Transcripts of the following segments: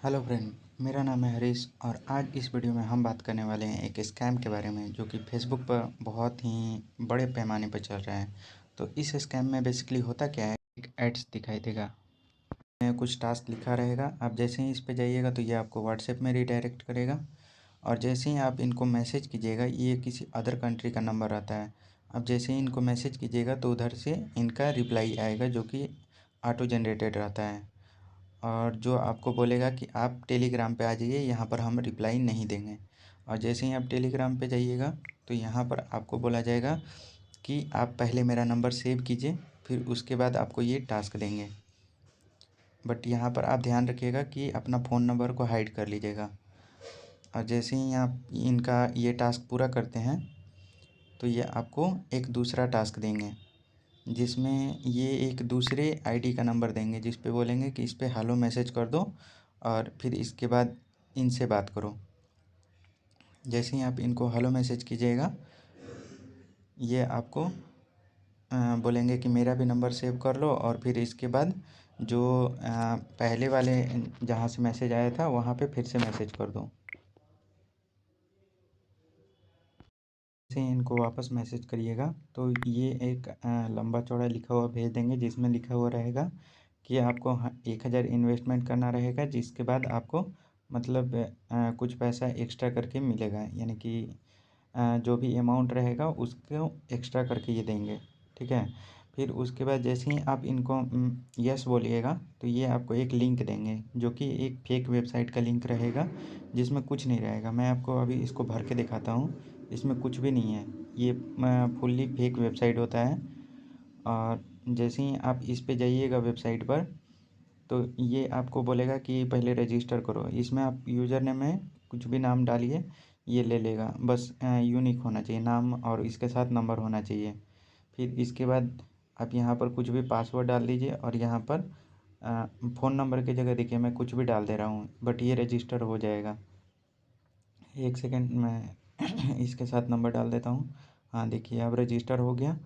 Hello friend, मेरा नाम है हरीश और आज इस वीडियो में हम बात करने वाले हैं एक स्कैम के बारे में जो कि फेसबुक पर बहुत ही बड़े पैमाने पर चल रहा है। तो इस स्कैम में बेसिकली होता क्या है, एक एड्स दिखाई देगा, में कुछ टास्क लिखा रहेगा। आप जैसे ही इस पे जाइएगा तो ये आपको व्हाट्सएप में रिडायरेक्ट करेगा और जैसे ही आप इनको मैसेज कीजिएगा, ये किसी अदर कंट्री का नंबर आता है। अब जैसे ही इनको मैसेज कीजिएगा तो उधर से इनका रिप्लाई आएगा जो कि ऑटो जनरेटेड रहता है और जो आपको बोलेगा कि आप टेलीग्राम पे आ जाइए, यहाँ पर हम रिप्लाई नहीं देंगे। और जैसे ही आप टेलीग्राम पे जाइएगा तो यहाँ पर आपको बोला जाएगा कि आप पहले मेरा नंबर सेव कीजिए, फिर उसके बाद आपको ये टास्क देंगे। बट यहाँ पर आप ध्यान रखिएगा कि अपना फ़ोन नंबर को हाइड कर लीजिएगा। और जैसे ही आप इनका ये टास्क पूरा करते हैं तो ये आपको एक दूसरा टास्क देंगे जिसमें ये एक दूसरे आईडी का नंबर देंगे जिस पे बोलेंगे कि इस पे हेलो मैसेज कर दो और फिर इसके बाद इनसे बात करो। जैसे ही आप इनको हेलो मैसेज कीजिएगा, ये आपको बोलेंगे कि मेरा भी नंबर सेव कर लो और फिर इसके बाद जो पहले वाले जहाँ से मैसेज आया था वहाँ पे फिर से मैसेज कर दो। जैसे ही इनको वापस मैसेज करिएगा तो ये एक लंबा चौड़ा लिखा हुआ भेज देंगे जिसमें लिखा हुआ रहेगा कि आपको 1000 इन्वेस्टमेंट करना रहेगा, जिसके बाद आपको मतलब कुछ पैसा एक्स्ट्रा करके मिलेगा, यानी कि जो भी अमाउंट रहेगा उसको एक्स्ट्रा करके ये देंगे। ठीक है, फिर उसके बाद जैसे ही आप इनको यस बोलिएगा तो ये आपको एक लिंक देंगे जो कि एक फेक वेबसाइट का लिंक रहेगा जिसमें कुछ नहीं रहेगा। मैं आपको अभी इसको भर के दिखाता हूँ, इसमें कुछ भी नहीं है, ये फुल्ली फेक वेबसाइट होता है। और जैसे ही आप इस पे जाइएगा वेबसाइट पर तो ये आपको बोलेगा कि पहले रजिस्टर करो। इसमें आप यूज़र नेम में कुछ भी नाम डालिए, ये ले लेगा। बस यूनिक होना चाहिए नाम और इसके साथ नंबर होना चाहिए। फिर इसके बाद आप यहाँ पर कुछ भी पासवर्ड डाल दीजिए और यहाँ पर फ़ोन नंबर की जगह देखिए मैं कुछ भी डाल दे रहा हूँ बट ये रजिस्टर हो जाएगा। एक सेकेंड, मैं इसके साथ नंबर डाल देता हूँ। हाँ देखिए अब रजिस्टर हो गया।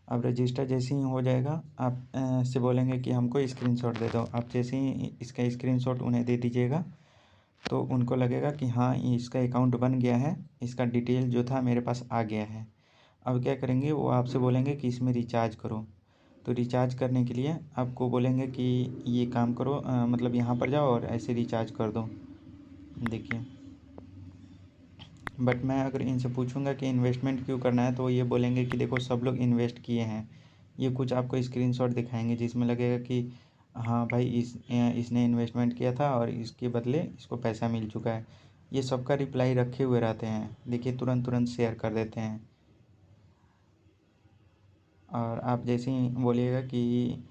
अब रजिस्टर जैसे ही हो जाएगा आप से बोलेंगे कि हमको स्क्रीनशॉट दे दो। आप जैसे ही इसका स्क्रीनशॉट उन्हें दे दीजिएगा तो उनको लगेगा कि हाँ इसका अकाउंट बन गया है, इसका डिटेल जो था मेरे पास आ गया है। अब क्या करेंगे, वो आपसे बोलेंगे कि इसमें रिचार्ज करो। तो रिचार्ज करने के लिए आपको बोलेंगे कि ये काम करो, मतलब यहाँ पर जाओ और ऐसे रिचार्ज कर दो। देखिए, बट मैं अगर इनसे पूछूंगा कि इन्वेस्टमेंट क्यों करना है तो ये बोलेंगे कि देखो सब लोग इन्वेस्ट किए हैं। ये कुछ आपको स्क्रीनशॉट दिखाएंगे जिसमें लगेगा कि हाँ भाई इसने इन्वेस्टमेंट किया था और इसके बदले इसको पैसा मिल चुका है। ये सबका रिप्लाई रखे हुए रहते हैं, देखिए तुरंत तुरंत शेयर कर देते हैं। और आप जैसे ही बोलिएगा कि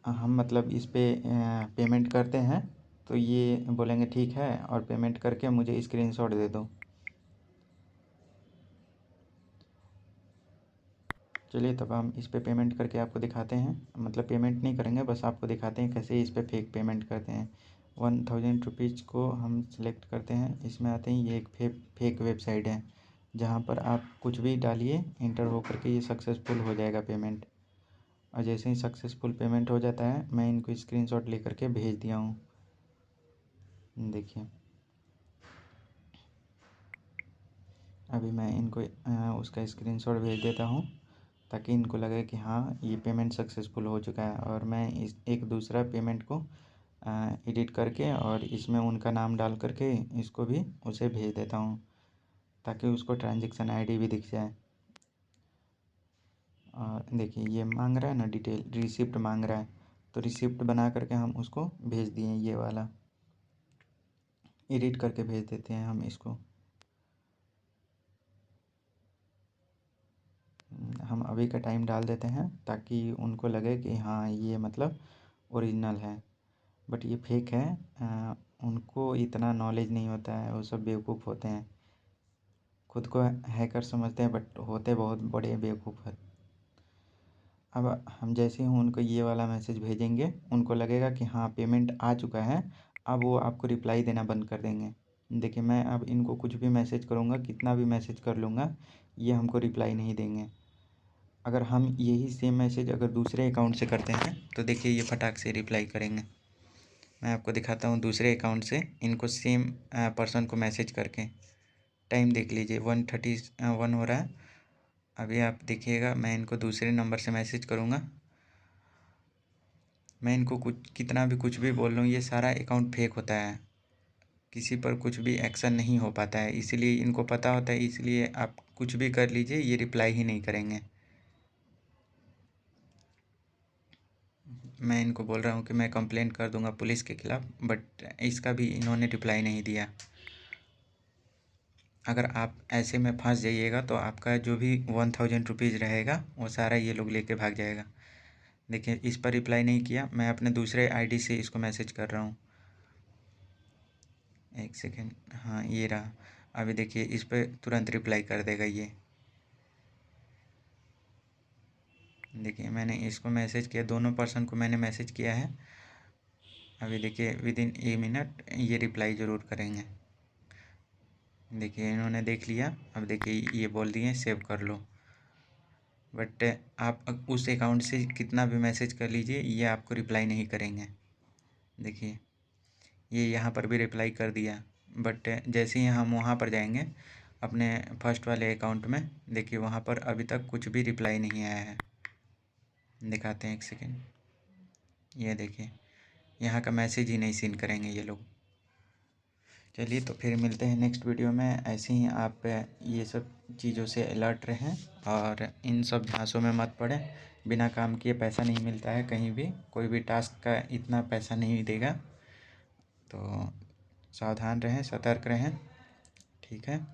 हम मतलब इस पे पेमेंट करते हैं तो ये बोलेंगे ठीक है और पेमेंट करके मुझे स्क्रीनशॉट दे दो। चलिए तब हम इस पे पेमेंट करके आपको दिखाते हैं, मतलब पेमेंट नहीं करेंगे, बस आपको दिखाते हैं कैसे इस पे फेक पेमेंट करते हैं। 1000 रुपीज़ को हम सिलेक्ट करते हैं, इसमें आते हैं। ये एक फेक वेबसाइट है जहाँ पर आप कुछ भी डालिए, इंटर हो करके ये सक्सेसफुल हो जाएगा पेमेंट। और जैसे ही सक्सेसफुल पेमेंट हो जाता है मैं इनको स्क्रीनशॉट लेकर के भेज दिया हूँ। देखिए अभी मैं इनको उसका स्क्रीनशॉट भेज देता हूँ ताकि इनको लगे कि हाँ ये पेमेंट सक्सेसफुल हो चुका है। और मैं इस एक दूसरा पेमेंट को एडिट करके और इसमें उनका नाम डाल करके इसको भी उसे भेज देता हूँ ताकि उसको ट्रांजैक्शन आईडी भी दिख जाए। और देखिए ये मांग रहा है ना डिटेल, रिसिप्ट मांग रहा है, तो रिसिप्ट बना करके हम उसको भेज दिए। ये वाला एडिट करके भेज देते हैं हम इसको। हम अभी का टाइम डाल देते हैं ताकि उनको लगे कि हाँ ये मतलब ओरिजिनल है, बट ये फेक है। उनको इतना नॉलेज नहीं होता है, वो सब बेवकूफ़ होते हैं, खुद को हैकर समझते हैं बट होते बहुत बड़े बेवकूफ़ हैं। अब हम जैसे ही उनको ये वाला मैसेज भेजेंगे उनको लगेगा कि हाँ पेमेंट आ चुका है, अब वो आपको रिप्लाई देना बंद कर देंगे। देखिए मैं अब इनको कुछ भी मैसेज करूँगा, कितना भी मैसेज कर लूँगा, ये हमको रिप्लाई नहीं देंगे। अगर हम यही सेम मैसेज अगर दूसरे अकाउंट से करते हैं तो देखिए ये फटाक से रिप्लाई करेंगे। मैं आपको दिखाता हूँ दूसरे अकाउंट से इनको सेम पर्सन को मैसेज करके। टाइम देख लीजिए 1:31 हो रहा है। अभी आप देखिएगा, मैं इनको दूसरे नंबर से मैसेज करूँगा। मैं इनको कुछ कितना भी कुछ भी बोल रहा हूँ, ये सारा अकाउंट फेक होता है, किसी पर कुछ भी एक्शन नहीं हो पाता है, इसीलिए इनको पता होता है, इसलिए आप कुछ भी कर लीजिए ये रिप्लाई ही नहीं करेंगे। मैं इनको बोल रहा हूँ कि मैं कंप्लेंट कर दूंगा पुलिस के खिलाफ़, बट इसका भी इन्होंने रिप्लाई नहीं दिया। अगर आप ऐसे में फंस जाइएगा तो आपका जो भी 1000 रुपीज़ रहेगा वो सारा ये लोग लेके भाग जाएगा। देखिए इस पर रिप्लाई नहीं किया, मैं अपने दूसरे आईडी से इसको मैसेज कर रहा हूँ। एक सेकेंड, हाँ ये रहा। अभी देखिए इस पर तुरंत रिप्लाई कर देगा ये। देखिए मैंने इसको मैसेज किया, दोनों पर्सन को मैंने मैसेज किया है। अभी देखिए विदिन ए मिनट ये रिप्लाई ज़रूर करेंगे। देखिए इन्होंने देख लिया। अब देखिए ये बोल दिए सेव कर लो, बट आप उस अकाउंट से कितना भी मैसेज कर लीजिए ये आपको रिप्लाई नहीं करेंगे। देखिए ये यहाँ पर भी रिप्लाई कर दिया, बट जैसे ही हम वहाँ पर जाएंगे अपने फर्स्ट वाले अकाउंट में, देखिए वहाँ पर अभी तक कुछ भी रिप्लाई नहीं आया है। दिखाते हैं एक सेकेंड, ये देखिए यहाँ का मैसेज ही नहीं सीन करेंगे ये लोग। चलिए तो फिर मिलते हैं नेक्स्ट वीडियो में। ऐसे ही आप ये सब चीज़ों से अलर्ट रहें और इन सब झांसों में मत पड़ें। बिना काम किए पैसा नहीं मिलता है कहीं भी, कोई भी टास्क का इतना पैसा नहीं देगा। तो सावधान रहें, सतर्क रहें। ठीक है।